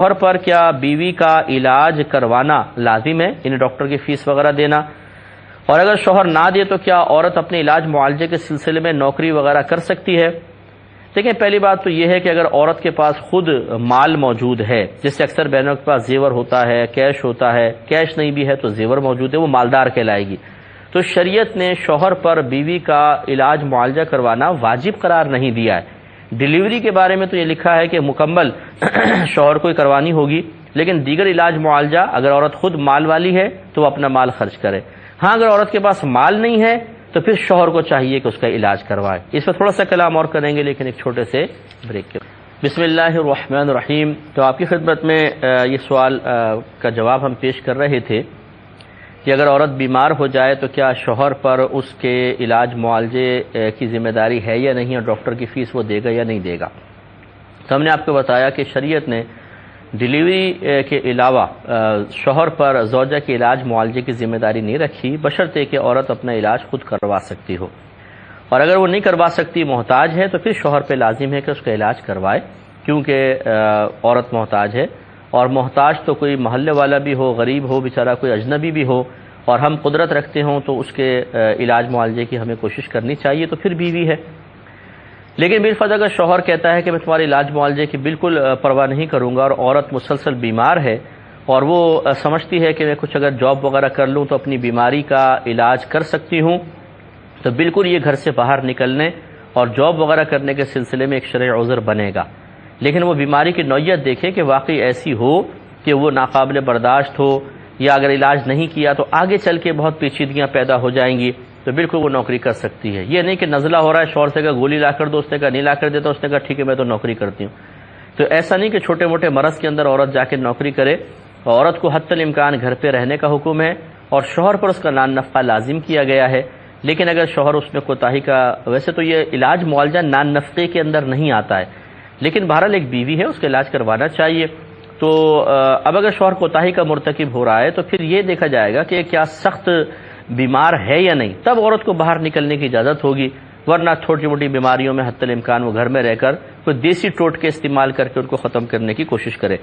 شوہر پر کیا بیوی کا علاج کروانا لازم ہے، یعنی ڈاکٹر کی فیس وغیرہ دینا؟ اور اگر شوہر نہ دے تو کیا عورت اپنے علاج معالجے کے سلسلے میں نوکری وغیرہ کر سکتی ہے؟ دیکھیں، پہلی بات تو یہ ہے کہ اگر عورت کے پاس خود مال موجود ہے، جس سے اکثر بہنوں کے پاس زیور ہوتا ہے، کیش ہوتا ہے، کیش نہیں بھی ہے تو زیور موجود ہے، وہ مالدار کہلائے گی، تو شریعت نے شوہر پر بیوی کا علاج معالجہ کروانا واجب قرار نہیں دیا ہے۔ ڈیلیوری کے بارے میں تو یہ لکھا ہے کہ مکمل شوہر کو ہی کروانی ہوگی، لیکن دیگر علاج معالجہ اگر عورت خود مال والی ہے تو وہ اپنا مال خرچ کرے۔ ہاں، اگر عورت کے پاس مال نہیں ہے تو پھر شوہر کو چاہیے کہ اس کا علاج کروائے۔ اس پر تھوڑا سا کلام اور کریں گے، لیکن ایک چھوٹے سے بریک کے بعد۔ بسم اللہ الرحمن الرحیم۔ تو آپ کی خدمت میں یہ سوال کا جواب ہم پیش کر رہے تھے کہ اگر عورت بیمار ہو جائے تو کیا شوہر پر اس کے علاج معالجے کی ذمہ داری ہے یا نہیں، اور ڈاکٹر کی فیس وہ دے گا یا نہیں دے گا؟ تو ہم نے آپ کو بتایا کہ شریعت نے ڈیلیوری کے علاوہ شوہر پر زوجہ کے علاج معالجے کی ذمہ داری نہیں رکھی، بشرطے کہ عورت اپنا علاج خود کروا سکتی ہو، اور اگر وہ نہیں کروا سکتی، محتاج ہے، تو پھر شوہر پہ لازم ہے کہ اس کا علاج کروائے، کیونکہ عورت محتاج ہے، اور محتاج تو کوئی محلے والا بھی ہو، غریب ہو، بیچارہ کوئی اجنبی بھی ہو، اور ہم قدرت رکھتے ہوں تو اس کے علاج معالجے کی ہمیں کوشش کرنی چاہیے، تو پھر بیوی ہے۔ لیکن بالفرض اگر شوہر کہتا ہے کہ میں تمہارے علاج معالجے کی بالکل پرواہ نہیں کروں گا، اور عورت مسلسل بیمار ہے اور وہ سمجھتی ہے کہ میں کچھ اگر جاب وغیرہ کر لوں تو اپنی بیماری کا علاج کر سکتی ہوں، تو بالکل یہ گھر سے باہر نکلنے اور جاب وغیرہ کرنے کے سلسلے میں ایک شرعی عذر بنے گا، لیکن وہ بیماری کی نوعیت دیکھے کہ واقعی ایسی ہو کہ وہ ناقابل برداشت ہو، یا اگر علاج نہیں کیا تو آگے چل کے بہت پیچیدگیاں پیدا ہو جائیں گی، تو بالکل وہ نوکری کر سکتی ہے۔ یہ نہیں کہ نزلہ ہو رہا ہے، شوہر سے کہا گولی لا کر دو، اس نے کہا نہیں لا کر دیتا، اس نے کہا ٹھیک ہے میں تو نوکری کرتی ہوں۔ تو ایسا نہیں کہ چھوٹے موٹے مرض کے اندر عورت جا کے نوکری کرے۔ عورت کو حتی الامکان گھر پہ رہنے کا حکم ہے، اور شوہر پر اس کا نان نفقہ لازم کیا گیا ہے، لیکن اگر شوہر اس میں کوتاہی کا، ویسے تو یہ علاج معالجہ نان نفقے کے اندر نہیں آتا ہے، لیکن بہرحال ایک بیوی ہے، اس کا علاج کروانا چاہیے۔ تو اب اگر شوہر کوتاہی کا مرتکب ہو رہا ہے تو پھر یہ دیکھا جائے گا کہ کیا سخت بیمار ہے یا نہیں، تب عورت کو باہر نکلنے کی اجازت ہوگی، ورنہ چھوٹی موٹی بیماریوں میں حتی الامکان وہ گھر میں رہ کر کوئی دیسی ٹوٹکے استعمال کر کے ان کو ختم کرنے کی کوشش کرے۔